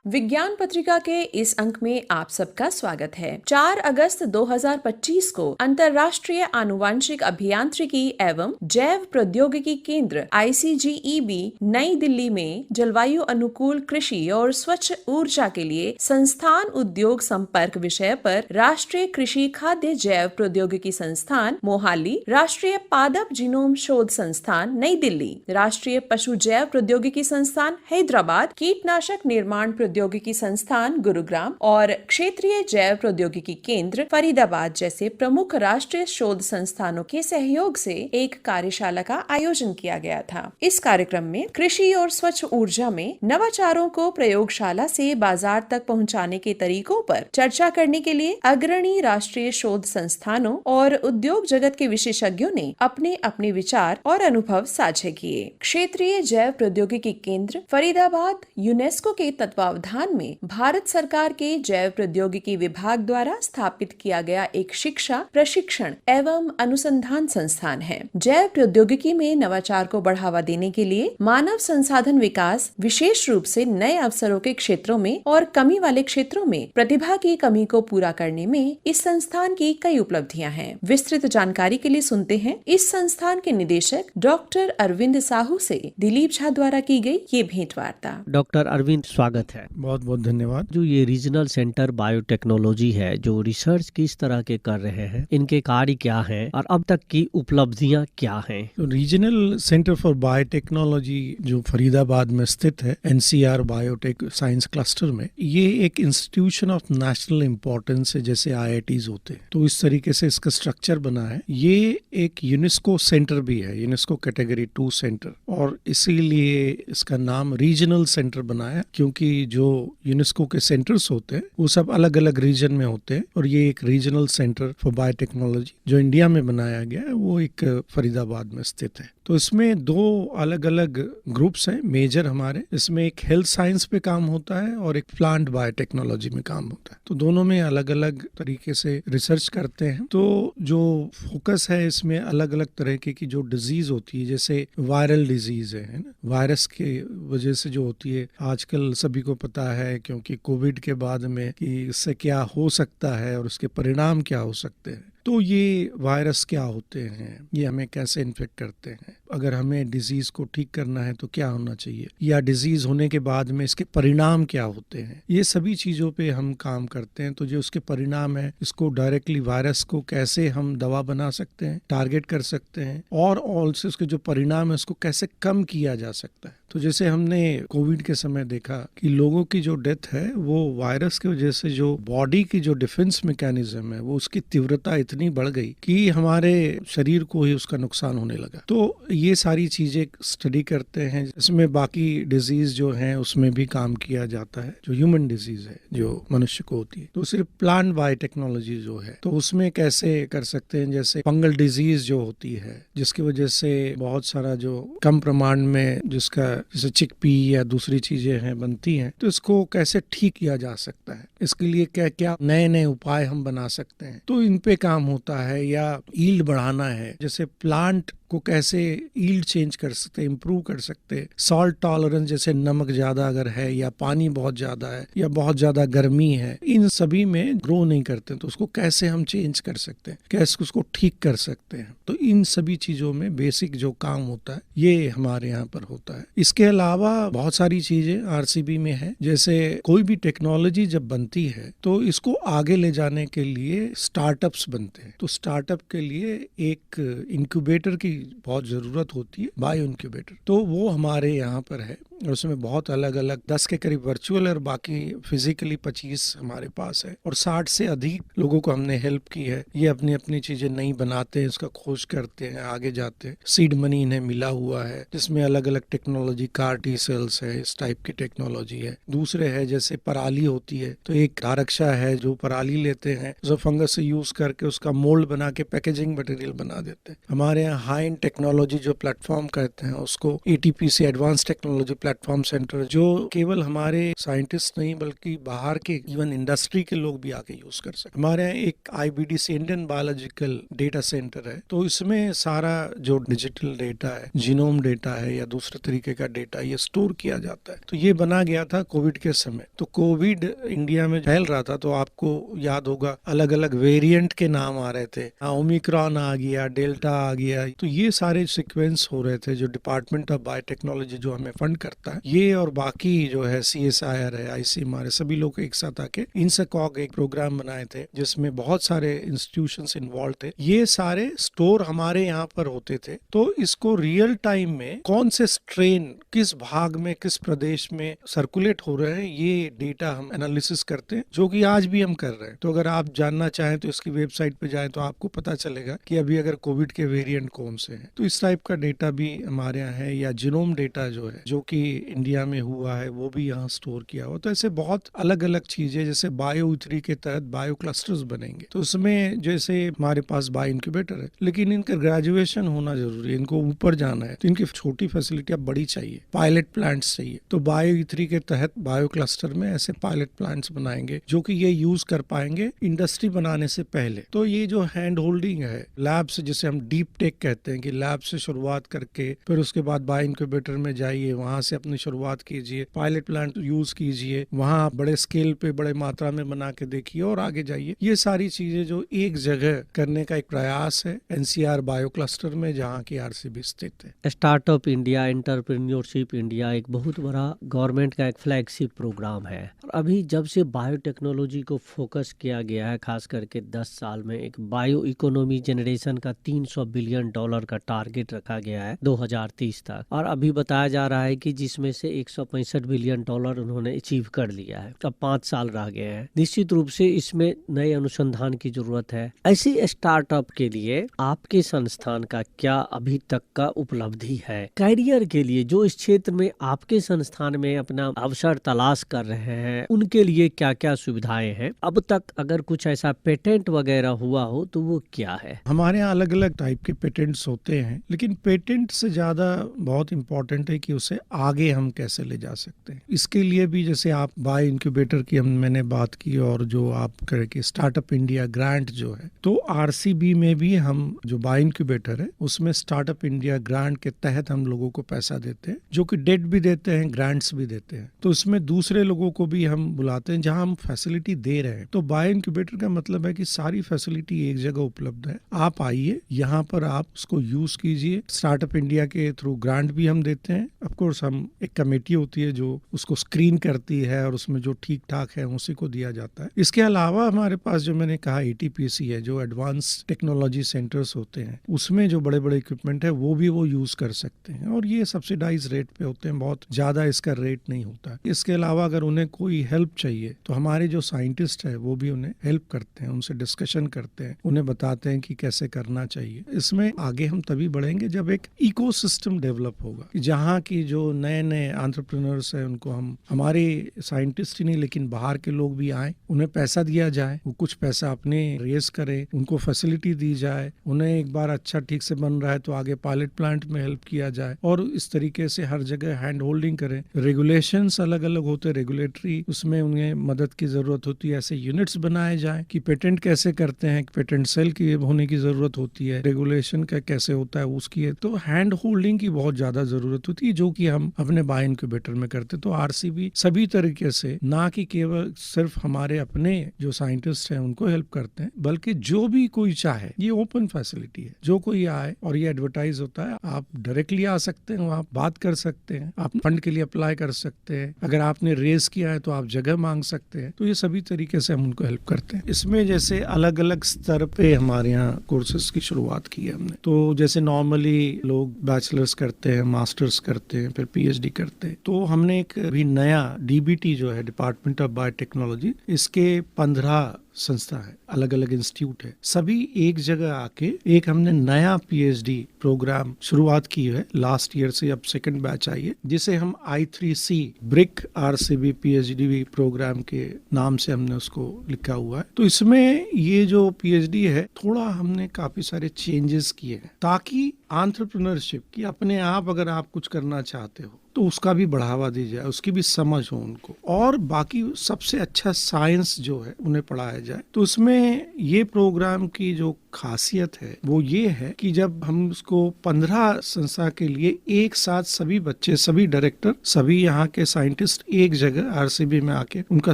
विज्ञान पत्रिका के इस अंक में आप सबका स्वागत है। 4 अगस्त 2025 को अंतर्राष्ट्रीय आनुवांशिक अभियांत्रिकी एवं जैव प्रौद्योगिकी केंद्र ICGEB नई दिल्ली में जलवायु अनुकूल कृषि और स्वच्छ ऊर्जा के लिए संस्थान उद्योग संपर्क विषय पर राष्ट्रीय कृषि खाद्य जैव प्रौद्योगिकी संस्थान मोहाली, राष्ट्रीय पादप जीनोम शोध संस्थान नई दिल्ली, राष्ट्रीय पशु जैव प्रौद्योगिकी संस्थान हैदराबाद, कीटनाशक निर्माण प्रौद्योगिकी संस्थान गुरुग्राम और क्षेत्रीय जैव प्रौद्योगिकी केंद्र फरीदाबाद जैसे प्रमुख राष्ट्रीय शोध संस्थानों के सहयोग से एक कार्यशाला का आयोजन किया गया था। इस कार्यक्रम में कृषि और स्वच्छ ऊर्जा में नवाचारों को प्रयोगशाला से बाजार तक पहुंचाने के तरीकों पर चर्चा करने के लिए अग्रणी राष्ट्रीय शोध संस्थानों और उद्योग जगत के विशेषज्ञों ने अपने अपने विचार और अनुभव साझा किए। क्षेत्रीय जैव प्रौद्योगिकी केंद्र फरीदाबाद यूनेस्को के तत्वावधान में भारत सरकार के जैव प्रौद्योगिकी विभाग द्वारा स्थापित किया गया एक शिक्षा, प्रशिक्षण एवं अनुसंधान संस्थान है। जैव प्रौद्योगिकी में नवाचार को बढ़ावा देने के लिए मानव संसाधन विकास, विशेष रूप से नए अवसरों के क्षेत्रों में और कमी वाले क्षेत्रों में प्रतिभा की कमी को पूरा करने में इस संस्थान की कई उपलब्धियां हैं। विस्तृत जानकारी के लिए सुनते हैं इस संस्थान के निदेशक डॉक्टर अरविंद साहू से दिलीप झा द्वारा की गई ये भेंटवार्ता। डॉक्टर अरविंद, स्वागत है। बहुत बहुत धन्यवाद। जो ये रीजनल सेंटर बायोटेक्नोलॉजी है, जो रिसर्च किस तरह के कर रहे हैं, इनके कार्य क्या हैं और अब तक की उपलब्धियां क्या हैं? तो रीजनल सेंटर फॉर बायोटेक्नोलॉजी जो फरीदाबाद में स्थित है, NCR बायोटेक साइंस क्लस्टर में, ये एक इंस्टीट्यूशन ऑफ नेशनल इम्पोर्टेंस है, जैसे IITs होते हैं। तो इस तरीके से इसका स्ट्रक्चर बना है। ये एक यूनेस्को सेंटर भी है, यूनेस्को कैटेगरी 2 सेंटर, और इसीलिए इसका नाम रीजनल सेंटर बना है, क्योंकि जो यूनेस्को के सेंटर्स होते हैं वो सब अलग अलग रीजन में होते हैं, और ये एक रीजनल सेंटर फॉर बायोटेक्नोलॉजी जो इंडिया में बनाया गया है वो एक फरीदाबाद में स्थित है। तो इसमें 2 अलग अलग ग्रुप्स हैं मेजर हमारे। इसमें एक हेल्थ साइंस पे काम होता है और एक प्लांट बायोटेक्नोलॉजी में काम होता है। तो दोनों में अलग अलग तरीके से रिसर्च करते हैं। तो जो फोकस है इसमें अलग अलग तरह की जो डिजीज होती है, जैसे वायरल डिजीज है ना, वायरस के वजह से जो होती है, आजकल सभी को पता है क्योंकि कोविड के बाद में कि इससे क्या हो सकता है और उसके परिणाम क्या हो सकते हैं। तो ये वायरस क्या होते हैं, ये हमें कैसे इन्फेक्ट करते हैं, अगर हमें डिजीज को ठीक करना है तो क्या होना चाहिए, या डिजीज होने के बाद में इसके परिणाम क्या होते हैं, ये सभी चीजों पे हम काम करते हैं। तो जो उसके परिणाम है, इसको डायरेक्टली वायरस को कैसे हम दवा बना सकते हैं, टारगेट कर सकते हैं, और ऑल्सो उसके जो परिणाम है उसको कैसे कम किया जा सकता है। तो जैसे हमने कोविड के समय देखा कि लोगों की जो डेथ है वो वायरस की वजह से, जो बॉडी की जो डिफेंस मैकेनिज्म है वो उसकी तीव्रता इतनी बढ़ गई कि हमारे शरीर को ही उसका नुकसान होने लगा। तो ये सारी चीजें स्टडी करते हैं। इसमें बाकी डिजीज जो हैं उसमें भी काम किया जाता है, जो ह्यूमन डिजीज है जो मनुष्य को होती है। तो सिर्फ प्लांट बायोटेक्नोलॉजी जो है तो उसमें कैसे कर सकते हैं, जैसे फंगल डिजीज जो होती है जिसकी वजह से बहुत सारा जो कम प्रमाण में जिसका जैसे चिकपी या दूसरी चीजें हैं बनती हैं, तो इसको कैसे ठीक किया जा सकता है, इसके लिए क्या क्या नए नए उपाय हम बना सकते हैं, तो इन पे काम होता है। या ईल्ड बढ़ाना है, जैसे प्लांट को कैसे ईल्ड चेंज कर सकते, इम्प्रूव कर सकते, सॉल्ट टॉलरेंस, जैसे नमक ज्यादा अगर है या पानी बहुत ज्यादा है या बहुत ज्यादा गर्मी है, इन सभी में ग्रो नहीं करते, तो उसको कैसे हम चेंज कर सकते हैं, कैसे उसको ठीक कर सकते हैं। तो इन सभी चीजों में बेसिक जो काम होता है ये हमारे यहाँ पर होता है। इसके अलावा बहुत सारी चीजें RCB में है, जैसे कोई भी टेक्नोलॉजी जब बनती है तो इसको आगे ले जाने के लिए स्टार्टअप्स बनते हैं। तो स्टार्टअप के लिए एक इंक्यूबेटर की बहुत जरूरत होती है, बायो इंक्यूबेटर। तो वो हमारे यहाँ पर है, और उसमें बहुत अलग अलग 10 के करीब वर्चुअल और बाकी फिजिकली 25 हमारे पास है, और 60 से अधिक लोगों को हमने हेल्प की है। ये अपनी अपनी चीजें नई बनाते हैं, उसका खोज करते हैं, आगे जाते हैं। सीड मनी इन्हें मिला हुआ है जिसमें अलग अलग टेक्नोलॉजी, कार टी सेल्स है, इस टाइप की टेक्नोलॉजी है। दूसरे है जैसे पराली होती है, तो एक धारक्षा है जो पराली लेते हैं, जो फंगस से यूज करके उसका मोल्ड बना के पैकेजिंग मटेरियल बना देते हैं। हमारे यहाँ हाई एंड टेक्नोलॉजी जो प्लेटफॉर्म कहते हैं उसको ATPC advance technology platform centre जो केवल हमारे साइंटिस्ट नहीं बल्कि बाहर के इवन इंडस्ट्री के लोग भी आके यूज कर सकते। हमारे यहाँ एक IBDC Indian biological data centre है, तो इसमें सारा जो डिजिटल डेटा है, जीनोम डेटा है या दूसरे तरीके का डेटा, ये स्टोर किया जाता है। तो ये बना गया था कोविड के समय। तो कोविड इंडिया में फैल रहा था, तो आपको याद होगा अलग अलग वेरिएंट के नाम आ रहे थे, ओमिक्रॉन आ गया, डेल्टा आ गया। तो ये सारे सीक्वेंस हो रहे थे। जो डिपार्टमेंट ऑफ बायोटेक्नोलॉजी जो हमें फंड करता है, ये और बाकी जो है CSIR है, ICMR है, सभी लोग एक साथ आके INSACOG एक प्रोग्राम बनाए थे जिसमें बहुत सारे इंस्टीट्यूशंस इन्वॉल्व थे। ये सारे स्टोर हमारे यहाँ पर होते थे। तो इसको रियल टाइम में कौन से स्ट्रेन किस भाग में, किस प्रदेश में सर्कुलेट हो रहे हैं, ये डेटा हम एनालिसिस करते हैं, जो कि आज भी हम कर रहे हैं। तो अगर आप जानना चाहें तो इसकी वेबसाइट पे जाएं तो आपको पता चलेगा कि अभी अगर कोविड के वेरिएंट कौन से हैं। तो इस टाइप का डेटा भी हमारे यहाँ है, या जीनोम डेटा जो है जो कि इंडिया में हुआ है वो भी यहाँ स्टोर किया हुआ। तो ऐसे बहुत अलग अलग चीजें, जैसे बायो3 के तहत बायो क्लस्टर्स बनेंगे, तो उसमें जैसे हमारे पास बायो इंक्यूबेटर है, लेकिन इनका ग्रेजुएशन होना जरूरी है, इनको ऊपर जाना है, तो इनकी छोटी फैसिलिटी अब बड़ी चाहिए, पायलट प्लांट्स चाहिए। तो बायो3 के तहत बायो क्लस्टर में ऐसे पायलट प्लांट्स बनाएंगे जो कि ये यूज कर पाएंगे इंडस्ट्री बनाने से पहले। तो ये जो हैंड होल्डिंग है लैब से, जिसे हम डीप टेक कहते हैं, कि लैब से शुरुआत करके फिर उसके बाद बायो इंक्यूबेटर में जाइए, वहां से अपनी शुरुआत कीजिए, पायलट प्लांट यूज कीजिए, वहां बड़े स्केल पे बड़े मात्रा में बना के देखिए और आगे जाइए। ये सारी चीजें जो एक जगह करने का एक प्रयास है NCR बायो क्लस्टर में, जहाँ की RCB स्थित है। स्टार्टअप इंडिया, एंटरप्रेन्योरशिप इंडिया एक बहुत बड़ा गवर्नमेंट का एक फ्लैगशिप प्रोग्राम है। और अभी जब से बायोटेक्नोलॉजी को फोकस किया गया है, खास करके 10 साल में एक बायो इकोनॉमी जनरेशन का $300 बिलियन का टारगेट रखा गया है 2030 तक। और अभी बताया जा रहा है कि जिसमें से $165 बिलियन उन्होंने अचीव कर लिया है। अब 5 साल रह गए हैं। निश्चित रूप से इसमें नए अनुसंधान की जरूरत है। ऐसी स्टार्टअप के लिए आपके संस्थान का क्या अभी तक का उपलब्धि है? कैरियर के लिए जो इस क्षेत्र में आपके संस्थान में अपना अवसर तलाश कर रहे हैं, उनके लिए क्या क्या सुविधाएं हैं? अब तक अगर कुछ ऐसा पेटेंट वगैरह हुआ हो तो वो क्या है? हमारे यहाँ अलग अलग टाइप के पेटेंट्स होते हैं, लेकिन पेटेंट से ज्यादा बहुत इंपॉर्टेंट है कि उसे आगे हम कैसे ले जा सकते हैं। इसके लिए भी जैसे आप बायो इंक्यूबेटर की मैंने बात की, और जो आप करें स्टार्टअप इंडिया ग्रांट जो है, तो RCB में भी हम जो बायो इंक्यूबेटर है उसमें स्टार्टअप इंडिया ग्रांट के तहत हम लोगों को पैसा देते हैं, जो कि डेट भी देते हैं, ग्रांट्स भी देते हैं। तो उसमें दूसरे लोगों को भी हम बुलाते हैं जहां हम फैसिलिटी दे रहे हैं। तो बायो इंक्यूबेटर का मतलब है कि सारी फैसिलिटी एक जगह उपलब्ध है, आप आइए, यहाँ पर आप उसको यूज कीजिए। स्टार्टअप इंडिया के थ्रू ग्रांट भी हम देते हैं। ऑफ कोर्स हम एक कमेटी होती है जो उसको स्क्रीन करती है और उसमें जो ठीक ठाक है उसी को दिया जाता है। इसके अलावा हमारे पास जो मैंने कहा ATPC है, जो एडवांस टेक्नोलॉजी सेंटर्स होते हैं, उसमें जो बड़े बड़े इक्विपमेंट है वो भी वो यूज कर सकते हैं, और ये सब्सिडाइज रेट पे होते हैं, बहुत ज्यादा इसका रेट नहीं होता। इसके अलावा अगर उन्हें कोई हेल्प चाहिए तो हमारे जो साइंटिस्ट है वो भी उन्हें हेल्प करते हैं, उनसे डिस्कशन करते हैं, उन्हें बताते हैं कि कैसे करना चाहिए। इसमें आगे हम तभी बढ़ेंगे जब एक इकोसिस्टम डेवलप होगा, जहाँ की जो नए नए एंटरप्रेन्योर्स है उनको हम, हमारे साइंटिस्ट ही नहीं लेकिन बाहर के लोग भी आए, उन्हें पैसा दिया जाए, वो कुछ पैसा अपने रेस करें, उनको फैसिलिटी दी जाए, उन्हें एक बार अच्छा ठीक से बन रहा है तो आगे पायलट प्लांट में हेल्प किया जाए, और इस तरीके से हर जगह हैंड होल्डिंग करें। रेगुलेशंस अलग अलग होते हैं, रेगुलेटरी, उसमें उन्हें मदद की जरूरत होती है। ऐसे यूनिट्स बनाए जाएं कि पेटेंट कैसे करते हैं, पेटेंट सेल की होने की जरूरत होती है, रेगुलेशन का कैसे होता है उसकी है। तो हैंड होल्डिंग की बहुत ज्यादा जरूरत होती है, जो कि हम अपने बायो इंक्यूबेटर में करते। तो RCB सभी तरीके से, ना कि केवल सिर्फ हमारे अपने जो साइंटिस्ट हैं उनको हेल्प करते हैं, बल्कि जो भी कोई चाहे, ये ओपन फैसिलिटी है, जो कोई आए, और ये एडवर्टाइज होता है, आप डायरेक्टली आ सकते हैं, आप बात कर सकते हैं, आप फंड के लिए अप्लाई कर सकते हैं, अगर आपने रेस किया है तो आप जगह मांग सकते हैं। तो ये सभी तरीके से हम उनको हेल्प करते हैं। इसमें जैसे अलग अलग स्तर पे हमारे यहाँ कोर्सेज की शुरुआत की है हमने। तो जैसे नॉर्मली लोग बैचलर्स करते हैं, मास्टर्स करते हैं, फिर PhD करते हैं। तो हमने एक भी नया DBT जो है, डिपार्टमेंट ऑफ बायोटेक्नोलॉजी, इसके 15 संस्था है, अलग अलग इंस्टीट्यूट है, सभी एक जगह आके एक हमने नया PhD प्रोग्राम शुरुआत की है लास्ट ईयर से। अब सेकंड बैच आई है, जिसे हम I3C brick RCB PhD programme के नाम से हमने उसको लिखा हुआ है। तो इसमें ये जो PhD है, थोड़ा हमने काफी सारे चेंजेस किए हैं, ताकि एंटरप्रेन्योरशिप की अपने आप अगर आप कुछ करना चाहते हो तो उसका भी बढ़ावा दी जाए, उसकी भी समझ हो उनको, और बाकी सबसे अच्छा साइंस जो है उन्हें पढ़ाया जाए। तो उसमें ये प्रोग्राम की जो खासियत है वो ये है कि जब हम उसको 15 संस्था के लिए एक साथ सभी बच्चे, सभी डायरेक्टर, सभी यहाँ के साइंटिस्ट एक जगह आरसीबी में आके उनका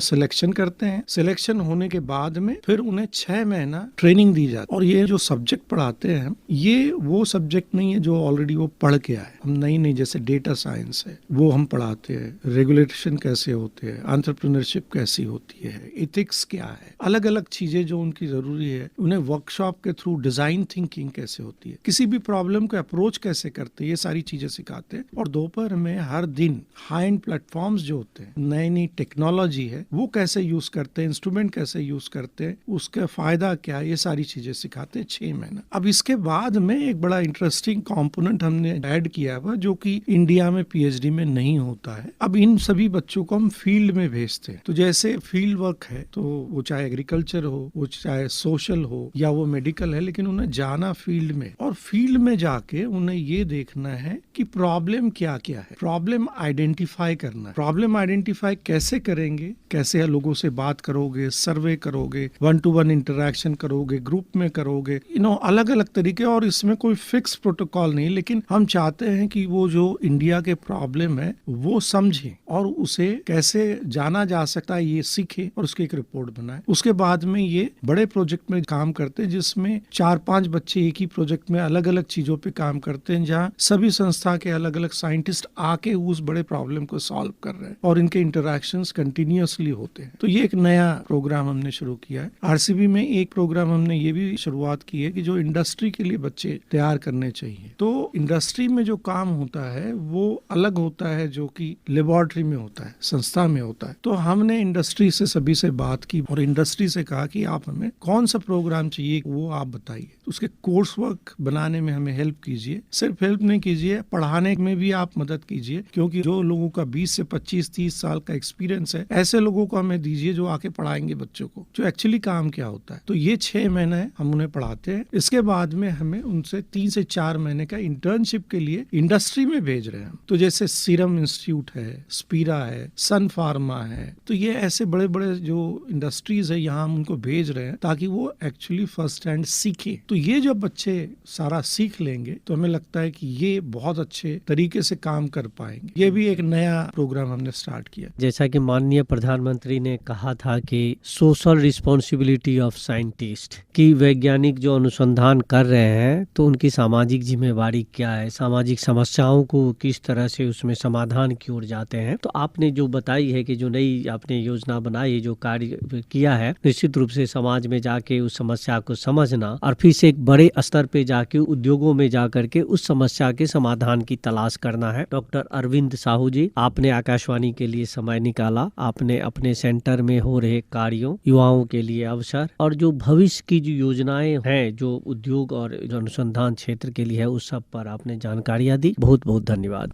सिलेक्शन करते हैं। सिलेक्शन होने के बाद में फिर उन्हें 6 महीना ट्रेनिंग दी जाती है। और ये जो सब्जेक्ट पढ़ाते हैं हम, ये वो सब्जेक्ट नहीं है जो ऑलरेडी वो पढ़ के आए। हम नई जैसे डेटा साइंस है वो हम पढ़ाते हैं, रेगुलेशन कैसे होते हैं, एंटरप्रेन्योरशिप कैसी होती है, एथिक्स क्या है, अलग अलग चीजें जो उनकी जरूरी है। उन्हें वर्कशॉप के थ्रू डिजाइन थिंकिंग कैसे होती है, किसी भी प्रॉब्लम को अप्रोच कैसे करते हैं, ये सारी चीजें सिखाते हैं। और दोपहर में हर दिन हाई एंड प्लेटफॉर्म्स जो होते हैं, नई टेक्नोलॉजी है वो कैसे यूज करते हैं, इंस्ट्रूमेंट कैसे यूज करते हैं, उसका फायदा क्या है, ये सारी चीजें सिखाते हैं 6 महीना। अब इसके बाद में एक बड़ा इंटरेस्टिंग कंपोनेंट हमने ऐड किया हुआ जो कि इंडिया में पीएचडी में नहीं होता है। अब इन सभी बच्चों को हम फील्ड में भेजते हैं। तो जैसे फील्ड वर्क है, तो वो चाहे एग्रीकल्चर हो, वो चाहे सोशल हो, या वो मेडिकल है, लेकिन उन्हें जाना फील्ड में, और फील्ड में जाके उन्हें ये देखना है कि प्रॉब्लम क्या क्या है, प्रॉब्लम आइडेंटिफाई करना है। प्रॉब्लम आइडेंटिफाई कैसे करेंगे, कैसे लोगों से बात करोगे, सर्वे करोगे, 1-to-1 इंटरेक्शन करोगे, ग्रुप में करोगे, अलग अलग तरीके। और इसमें कोई फिक्स प्रोटोकॉल नहीं, लेकिन हम चाहते हैं कि वो जो इंडिया के प्रॉब्लम है वो समझे और उसे कैसे जाना जा सकता है ये सीखे और उसकी एक रिपोर्ट बनाए। उसके बाद में ये बड़े प्रोजेक्ट में काम करते हैं जिसमें 4-5 बच्चे एक ही प्रोजेक्ट में अलग अलग चीजों पे काम करते हैं, जहाँ सभी संस्था के अलग अलग साइंटिस्ट आके उस बड़े प्रॉब्लम को सॉल्व कर रहे हैं और इनके इंटरैक्शंस कंटिन्यूअसली होते हैं। तो ये एक नया प्रोग्राम हमने शुरू किया है। आरसीबी में एक प्रोग्राम हमने ये भी शुरुआत की है कि जो इंडस्ट्री के लिए बच्चे तैयार करने चाहिए। तो इंडस्ट्री में जो काम होता है वो अलग होता है जो कि लेबोरेटरी में होता है, संस्था में होता है। तो हमने इंडस्ट्री से सभी से बात की और इंडस्ट्री से कहा कि आप हमें कौन सा प्रोग्राम चाहिए वो आप बताइए। तो उसके कोर्स वर्क बनाने में हमें हेल्प कीजिए। सिर्फ हेल्प नहीं कीजिए, पढ़ाने में भी आप मदद कीजिए, क्योंकि जो लोगों का 20 से 25-30 साल का एक्सपीरियंस है, ऐसे लोगों को हमें दीजिए जो आके पढ़ाएंगे बच्चों को, जो एक्चुअली काम क्या होता है। तो ये 6 महीने हम उन्हें पढ़ाते हैं। इसके बाद में हमें उनसे 3 से 4 महीने का इंटर्नशिप के लिए इंडस्ट्री में भेज रहे हैं। तो जैसे सीरम इंस्टीट्यूट है, स्पीरा है, सन फार्मा है, तो ये ऐसे बड़े बड़े जो इंडस्ट्रीज है यहाँ हम उनको भेज रहे हैं ताकि वो एक्चुअली फर्स्ट हैंड सीखे। तो ये जब बच्चे सारा सीख लेंगे तो हमें लगता है कि ये बहुत अच्छे तरीके से काम कर पाएंगे। ये भी एक नया प्रोग्राम हमने स्टार्ट किया। जैसा कि माननीय प्रधानमंत्री ने कहा था कि सोशल रिस्पॉन्सिबिलिटी ऑफ साइंटिस्ट, कि वैज्ञानिक जो अनुसंधान कर रहे हैं तो उनकी सामाजिक जिम्मेवारी क्या है, सामाजिक समस्याओं को किस तरह से उसमें समाधान की ओर जाते हैं। तो आपने जो बताई है कि जो नई आपने योजना बनाई, जो कार्य किया है, निश्चित रूप से समाज में जाके उस समस्या को समझना और फिर से एक बड़े स्तर पे जाके उद्योगों में जाकर के उस समस्या के समाधान की तलाश करना है। डॉक्टर अरविंद साहू जी, आपने आकाशवाणी के लिए समय निकाला, आपने अपने सेंटर में हो रहे कार्यों, युवाओं के लिए अवसर और जो भविष्य की जो योजनाएं हैं जो उद्योग और जो अनुसंधान क्षेत्र के लिए है, उस सब पर आपने जानकारियां दी। बहुत बहुत धन्यवाद।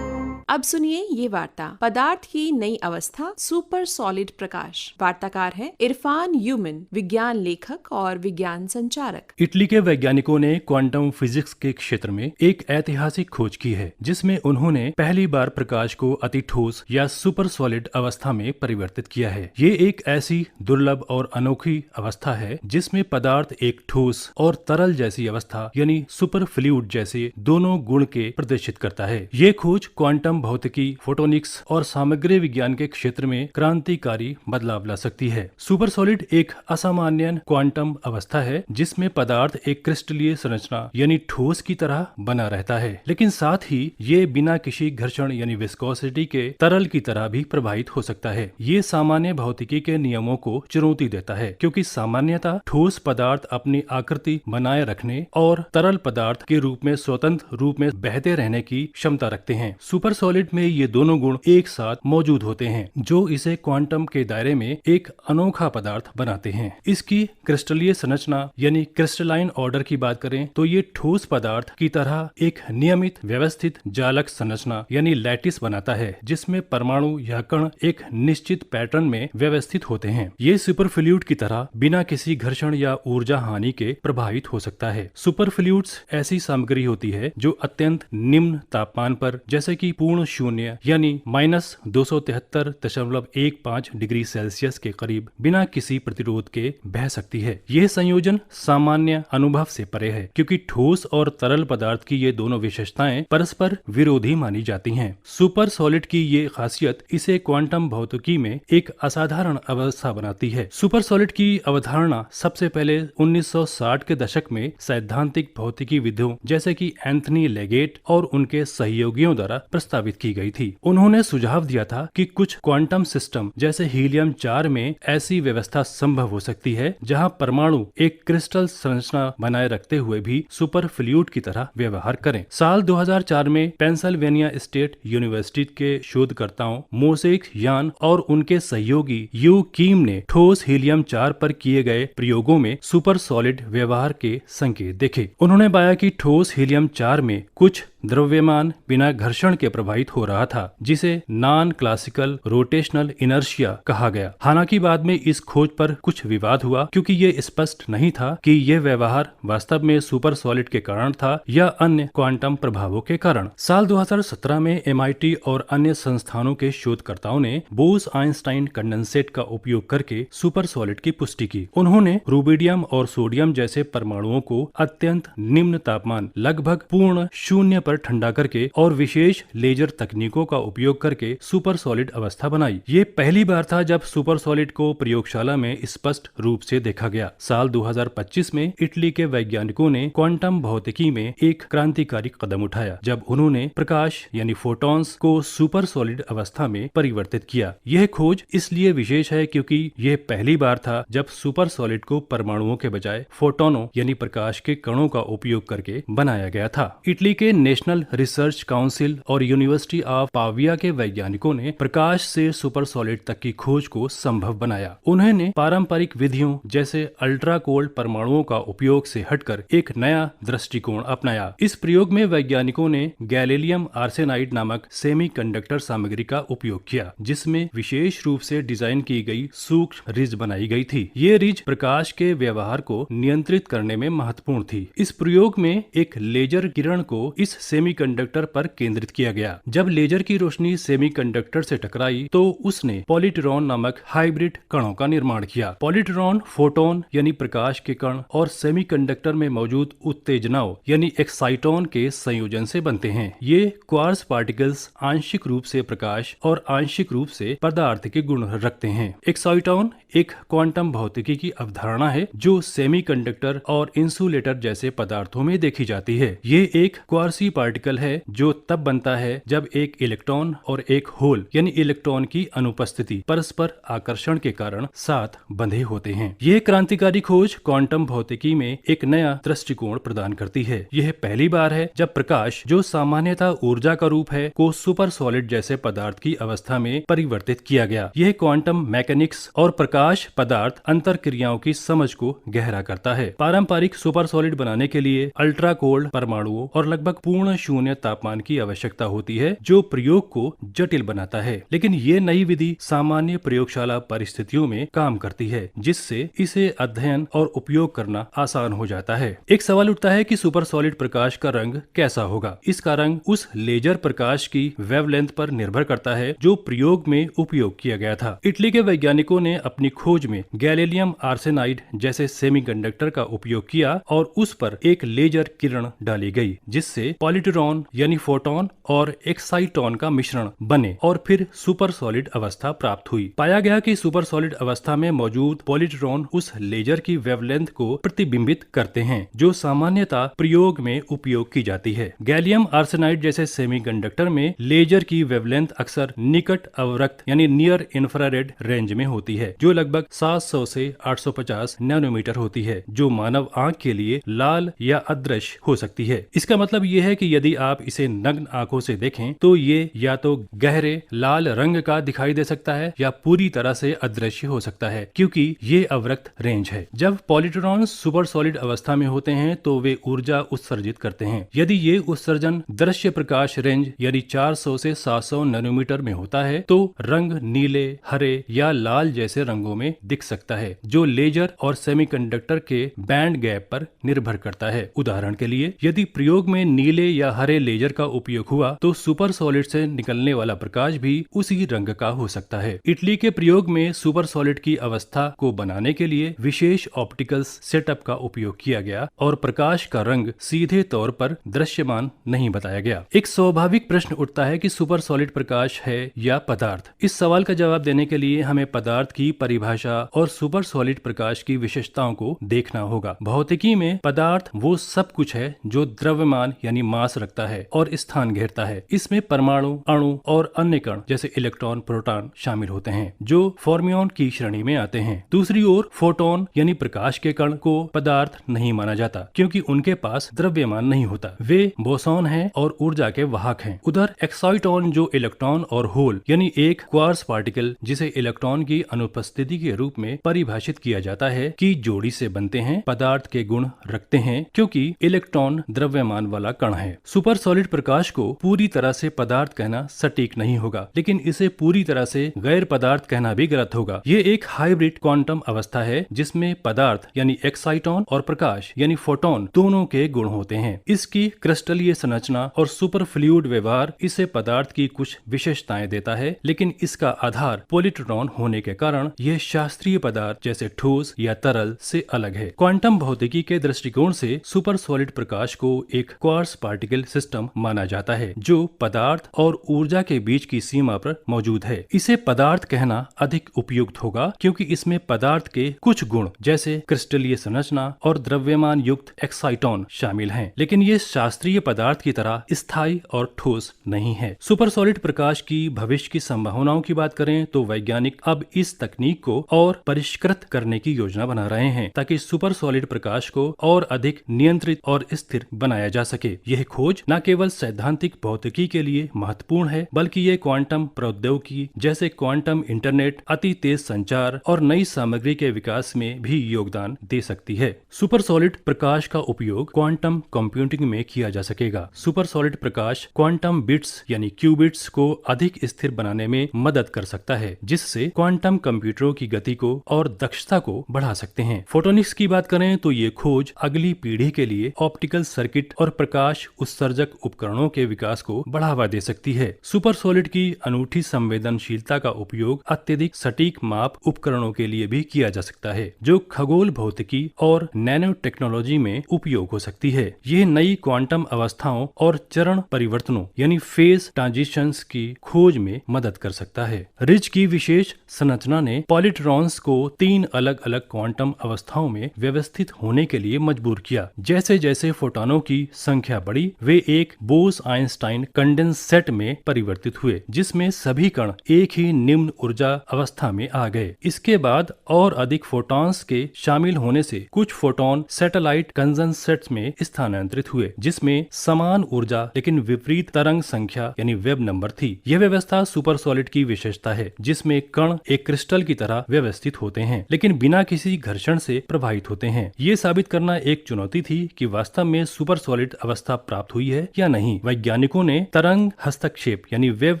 अब सुनिए ये वार्ता, पदार्थ की नई अवस्था, सुपर सॉलिड प्रकाश। वार्ताकार है इरफान यूमिन, विज्ञान लेखक और विज्ञान संचारक। इटली के वैज्ञानिकों ने क्वांटम फिजिक्स के क्षेत्र में एक ऐतिहासिक खोज की है, जिसमें उन्होंने पहली बार प्रकाश को अति ठोस या सुपर सॉलिड अवस्था में परिवर्तित किया है। ये एक ऐसी दुर्लभ और अनोखी अवस्था है जिसमें पदार्थ एक ठोस और तरल जैसी अवस्था यानी सुपर फ्लूइड जैसे दोनों गुण के प्रदर्शित करता है। ये खोज क्वांटम भौतिकी, फोटोनिक्स और सामग्री विज्ञान के क्षेत्र में क्रांतिकारी बदलाव ला सकती है। सुपर सॉलिड एक असामान्य क्वांटम अवस्था है जिसमें पदार्थ एक क्रिस्टलीय संरचना यानी ठोस की तरह बना रहता है, लेकिन साथ ही ये बिना किसी घर्षण यानी विस्कोसिटी के तरल की तरह भी प्रभावित हो सकता है। ये सामान्य भौतिकी के नियमों को चुनौती देता है, क्योंकि सामान्यतः ठोस पदार्थ अपनी आकृति बनाए रखने और तरल पदार्थ के रूप में स्वतंत्र रूप में बहते रहने की क्षमता रखते हैं। सुपर सॉलिड में ये दोनों गुण एक साथ मौजूद होते हैं, जो इसे क्वांटम के दायरे में एक अनोखा पदार्थ बनाते हैं। इसकी क्रिस्टलीय संरचना यानी क्रिस्टलाइन ऑर्डर की बात करें तो ये ठोस पदार्थ की तरह एक नियमित व्यवस्थित जालक संरचना यानी लैटिस बनाता है, जिसमें परमाणु या कण एक निश्चित पैटर्न में व्यवस्थित होते हैं। ये सुपरफ्लूइड की तरह बिना किसी घर्षण या ऊर्जा हानि के प्रभावित हो सकता है। सुपरफ्लूइड्स ऐसी सामग्री होती है जो अत्यंत निम्न तापमान पर, जैसे कि पूर्ण शून्य यानी -273.15 डिग्री सेल्सियस के करीब बिना किसी प्रतिरोध के बह सकती है। यह संयोजन सामान्य अनुभव से परे है, क्योंकि ठोस और तरल पदार्थ की ये दोनों विशेषताएं परस्पर विरोधी मानी जाती हैं। सुपर सॉलिड की ये खासियत इसे क्वांटम भौतिकी में एक असाधारण अवस्था बनाती है। सुपर सॉलिड की अवधारणा सबसे पहले 1960 के दशक में सैद्धांतिक भौतिकी विदों जैसे कि एंथनी लेगेट और उनके सहयोगियों द्वारा प्रस्तावित की गई थी। उन्होंने सुझाव दिया था कि कुछ क्वांटम सिस्टम जैसे हीलियम 4 में ऐसी व्यवस्था संभव हो सकती है जहां परमाणु एक क्रिस्टल संरचना बनाए रखते हुए भी सुपर फ्लूइड की तरह व्यवहार करें। साल 2004 में पेंसिल्वेनिया स्टेट यूनिवर्सिटी के शोधकर्ताओं मोसेक यान और उनके सहयोगी यू कीम ने ठोस हीलियम 4 पर किए गए प्रयोगों में सुपर सॉलिड व्यवहार के संकेत देखे। उन्होंने पाया कि ठोस हीलियम 4 में कुछ द्रव्यमान बिना घर्षण के प्रभावित हो रहा था, जिसे नॉन क्लासिकल रोटेशनल इनर्शिया कहा गया। हालांकि बाद में इस खोज पर कुछ विवाद हुआ, क्योंकि ये स्पष्ट नहीं था कि यह व्यवहार वास्तव में सुपर सॉलिड के कारण था या अन्य क्वांटम प्रभावों के कारण। साल 2017 में MIT और अन्य संस्थानों के शोधकर्ताओं ने बोस-आइंस्टाइन कंडेंसेट का उपयोग करके सुपर सॉलिड की पुष्टि की। उन्होंने रुबिडियम और सोडियम जैसे परमाणुओं को अत्यंत निम्न तापमान लगभग पूर्ण शून्य पर ठंडा करके और विशेष लेजर तकनीकों का उपयोग करके सुपर सॉलिड अवस्था बनाई। ये पहली बार था जब सुपर सॉलिड को प्रयोगशाला में स्पष्ट रूप से देखा गया। साल 2025 में इटली के वैज्ञानिकों ने क्वांटम भौतिकी में एक क्रांतिकारी कदम उठाया, जब उन्होंने प्रकाश यानी फोटॉन्स को सुपर सॉलिड अवस्था में परिवर्तित किया। यह खोज इसलिए विशेष है क्योंकि यह पहली बार था जब सुपर सॉलिड को परमाणुओं के बजाय फोटोनों यानी प्रकाश के कणों का उपयोग करके बनाया गया था। इटली के नेशनल रिसर्च काउंसिल और यूनिवर्सिटी ऑफ पाविया के वैज्ञानिकों ने प्रकाश से सुपर सॉलिड तक की खोज को संभव बनाया। उन्होंने पारंपरिक विधियों जैसे अल्ट्रा कोल्ड परमाणुओं का उपयोग से हटकर एक नया दृष्टिकोण अपनाया। इस प्रयोग में वैज्ञानिकों ने गैलिलियम आर्सेनाइड नामक सेमीकंडक्टर सामग्री का उपयोग किया, जिसमें विशेष रूप से डिजाइन की गई सूक्ष्म रिज बनाई गई थी। ये रिज प्रकाश के व्यवहार को नियंत्रित करने में महत्वपूर्ण थी। इस प्रयोग में एक लेजर किरण को इस सेमीकंडक्टर पर केंद्रित किया गया। जब लेजर की रोशनी सेमीकंडक्टर से टकराई तो उसने पॉलिट्रॉन नामक हाइब्रिड कणों का निर्माण किया। पॉलिट्रॉन फोटोन यानी प्रकाश के कण और सेमीकंडक्टर में मौजूद उत्तेजनाओं यानी एक्साइटॉन के संयोजन से बनते हैं। ये क्वार्ट्ज पार्टिकल्स आंशिक रूप से प्रकाश और आंशिक रूप से पदार्थ के गुण रखते हैं। एक्साइटॉन एक क्वांटम भौतिकी की अवधारणा है जो सेमीकंडक्टर और इंसुलेटर जैसे पदार्थों में देखी जाती है। ये एक क्वार्सी पार्टिकल है जो तब बनता है जब एक इलेक्ट्रॉन और एक होल यानी इलेक्ट्रॉन की अनुपस्थिति परस्पर आकर्षण के कारण साथ बंधे होते हैं। यह क्रांतिकारी खोज क्वांटम भौतिकी में एक नया दृष्टिकोण प्रदान करती है। यह पहली बार है जब प्रकाश, जो सामान्यतः ऊर्जा का रूप है, को सुपर सॉलिड जैसे पदार्थ की अवस्था में परिवर्तित किया गया। यह क्वांटम मैकेनिक्स और प्रकाश पदार्थ अंतर क्रियाओं की समझ को गहरा करता है। पारंपरिक सुपर सॉलिड बनाने के लिए अल्ट्रा कोल्ड परमाणुओं और लगभग पूर्ण शून्य तापमान की आवश्यकता होती है, जो प्रयोग को जटिल बनाता है। लेकिन ये नई विधि सामान्य प्रयोगशाला परिस्थितियों में काम करती है, जिससे इसे अध्ययन और उपयोग करना आसान हो जाता है। एक सवाल उठता है कि सुपर सॉलिड प्रकाश का रंग कैसा होगा। इसका रंग उस लेजर प्रकाश की वेवलेंथ पर निर्भर करता है जो प्रयोग में उपयोग किया गया था। इटली के वैज्ञानिकों ने अपनी खोज में गैलिलियम आर्सेनाइड जैसे सेमीकंडक्टर का उपयोग किया और उस पर एक लेजर किरण डाली गई, जिससे पॉलिट्रॉन यानी फोटोन और एक्साइटॉन का मिश्रण बने और फिर सुपर सॉलिड अवस्था प्राप्त हुई। पाया गया कि सुपर सॉलिड अवस्था में मौजूद पॉलिट्रॉन उस लेजर की वेवलेंथ को प्रतिबिंबित करते हैं जो सामान्यतः प्रयोग में उपयोग की जाती है। गैलियम आर्सेनाइड जैसे सेमीकंडक्टर में लेजर की वेवलेंथ अक्सर निकट अवरक्त यानी नियर इंफ्रारेड रेंज में होती है, जो लगभग 700 से 850 नैनोमीटर होती है, जो मानव आंख के लिए लाल या अदृश्य हो सकती है। इसका मतलब ये है कि यदि आप इसे नग्न आंखों से देखें तो ये या तो गहरे लाल रंग का दिखाई दे सकता है या पूरी तरह से अदृश्य हो सकता है, क्योंकि ये अवरक्त रेंज है। जब पॉलिट्रॉन सुपर सॉलिड अवस्था में होते हैं तो वे ऊर्जा उत्सर्जित करते हैं। यदि ये उत्सर्जन दृश्य प्रकाश रेंज यानी 400 से 700 नैनोमीटर में होता है तो रंग नीले, हरे या लाल जैसे रंगों में दिख सकता है, जो लेजर और सेमीकंडक्टर के बैंड गैप पर निर्भर करता है। उदाहरण के लिए, यदि प्रयोग में नीले या हरे लेजर का उपयोग हुआ तो सुपर सॉलिड से निकलने वाला प्रकाश भी उसी रंग का हो सकता है। इटली के प्रयोग में सुपर सॉलिड की अवस्था को बनाने के लिए विशेष ऑप्टिकल सेटअप का उपयोग किया गया और प्रकाश का रंग सीधे तौर पर दृश्यमान नहीं बताया गया। एक स्वाभाविक प्रश्न उठता है कि सुपर सॉलिड प्रकाश है या पदार्थ। इस सवाल का जवाब देने के लिए हमें पदार्थ की परिभाषा और सुपर सॉलिड प्रकाश की विशेषताओं को देखना होगा। भौतिकी में पदार्थ वो सब कुछ है जो द्रव्यमान यानी मास रखता है और स्थान घेरता है। इसमें परमाणु, अणु और अन्य कण जैसे इलेक्ट्रॉन, प्रोटॉन शामिल होते हैं, जो फॉर्मियन की श्रेणी में आते हैं। दूसरी ओर फोटोन यानी प्रकाश के कण को पदार्थ नहीं माना जाता, क्योंकि उनके पास द्रव्यमान नहीं होता। वे बोसॉन हैं और ऊर्जा के वाहक हैं। उधर एक्साइटॉन जो इलेक्ट्रॉन और होल यानी एक क्वार्ट्ज पार्टिकल जिसे इलेक्ट्रॉन की अनुपस्थिति के रूप में परिभाषित किया जाता है की जोड़ी से बनते हैं, पदार्थ के गुण रखते हैं, क्योंकि इलेक्ट्रॉन द्रव्यमान वाला कण है। सुपर सॉलिड प्रकाश को पूरी तरह से पदार्थ कहना सटीक नहीं होगा, लेकिन इसे पूरी तरह से गैर पदार्थ कहना भी गलत होगा। ये एक हाइब्रिड क्वांटम अवस्था है जिसमें पदार्थ यानी एक्साइटॉन और प्रकाश यानी फोटोन दोनों के गुण होते हैं। इसकी क्रिस्टलीय संरचना और सुपर फ्लूइड व्यवहार इसे पदार्थ की कुछ विशेषताएं देता है, लेकिन इसका आधार पॉलिट्रॉन होने के कारण यह शास्त्रीय पदार्थ जैसे ठोस या तरल से अलग है। क्वांटम भौतिकी के दृष्टिकोण से सुपर सॉलिड प्रकाश को एक क्वार्ट्ज पार्टिकल सिस्टम माना जाता है जो पदार्थ और ऊर्जा के बीच की सीमा पर मौजूद है। इसे पदार्थ कहना अधिक उपयुक्त होगा, क्योंकि इसमें पदार्थ के कुछ गुण जैसे क्रिस्टलीय संरचना और द्रव्यमान युक्त एक्साइटॉन शामिल हैं, लेकिन ये शास्त्रीय पदार्थ की तरह स्थायी और ठोस नहीं है। सुपर सॉलिड प्रकाश की भविष्य की संभावनाओं की बात करें तो वैज्ञानिक अब इस तकनीक को और परिष्कृत करने की योजना बना रहे हैं ताकि सुपर सॉलिड प्रकाश को और अधिक नियंत्रित और स्थिर बनाया जा सके। यह खोज न केवल सैद्धांतिक भौतिकी के लिए महत्वपूर्ण है, बल्कि ये क्वांटम प्रौद्योगिकी जैसे क्वांटम इंटरनेट, अति तेज संचार और नई सामग्री के विकास में भी योगदान दे सकती है। सुपर सॉलिड प्रकाश का उपयोग क्वांटम कंप्यूटिंग में किया जा सकेगा। सुपर सॉलिड प्रकाश क्वांटम बिट्स यानी क्यूबिट्स को अधिक स्थिर बनाने में मदद कर सकता है, जिससे क्वांटम कंप्यूटरों की गति को और दक्षता को बढ़ा सकते हैं। फोटोनिक्स की बात करें तो ये खोज अगली पीढ़ी के लिए ऑप्टिकल सर्किट और प्रकाश उत्सर्जक उपकरणों के विकास को बढ़ावा दे सकती है। सुपर सॉलिड की अनूठी संवेदनशीलता का उपयोग अत्यधिक सटीक माप उपकरणों के लिए भी किया जा सकता है, जो खगोल भौतिकी और नैनो टेक्नोलॉजी में उपयोग हो सकती है। यह नई क्वांटम अवस्थाओं और चरण परिवर्तनों यानी फेज ट्रांजिशंस की खोज में मदद कर सकता है। रिच की विशेष संरचना ने पॉलिट्रॉन्स को 3 अलग अलग क्वांटम अवस्थाओं में व्यवस्थित होने के लिए मजबूर किया। जैसे जैसे फोटॉनों की संख्या बढ़ी, वे एक बोस-आइंस्टाइन कंडेंसेट में परिवर्तित हुए, जिसमें सभी कण एक ही निम्न ऊर्जा अवस्था में आ गए। इसके बाद और अधिक फोटॉन्स के शामिल होने से कुछ फोटॉन सैटेलाइट कंडेंसेट्स में स्थानांतरित हुए, जिसमें समान ऊर्जा लेकिन विपरीत तरंग संख्या यानी वेव नंबर थी। यह व्यवस्था सुपर सॉलिड की विशेषता है, जिसमें कण एक क्रिस्टल की तरह व्यवस्थित होते हैं, लेकिन बिना किसी घर्षण से प्रभावित होते हैं। ये साबित करना एक चुनौती थी कि वास्तव में सुपर सॉलिड अवस्था प्राप्त हुई है या नहीं। वैज्ञानिकों ने तरंग हस्तक्षेप यानी वेव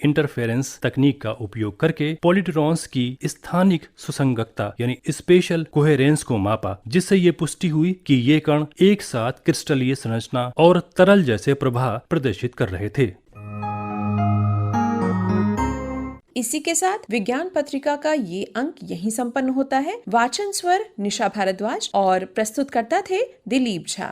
इंटरफेरेंस तकनीक का उपयोग करके पॉलिट्रॉन्स की स्थानिक सुसंगतता यानी स्पेशल कोहेरेंस को मापा, जिससे ये पुष्टि हुई कि ये कण एक साथ क्रिस्टलीय संरचना और तरल जैसे प्रभाव प्रदर्शित कर रहे थे। इसी के साथ विज्ञान पत्रिका का ये अंक यहीं संपन्न होता है। वाचन स्वर निशा भारद्वाज और प्रस्तुतकर्ता थे दिलीप झा।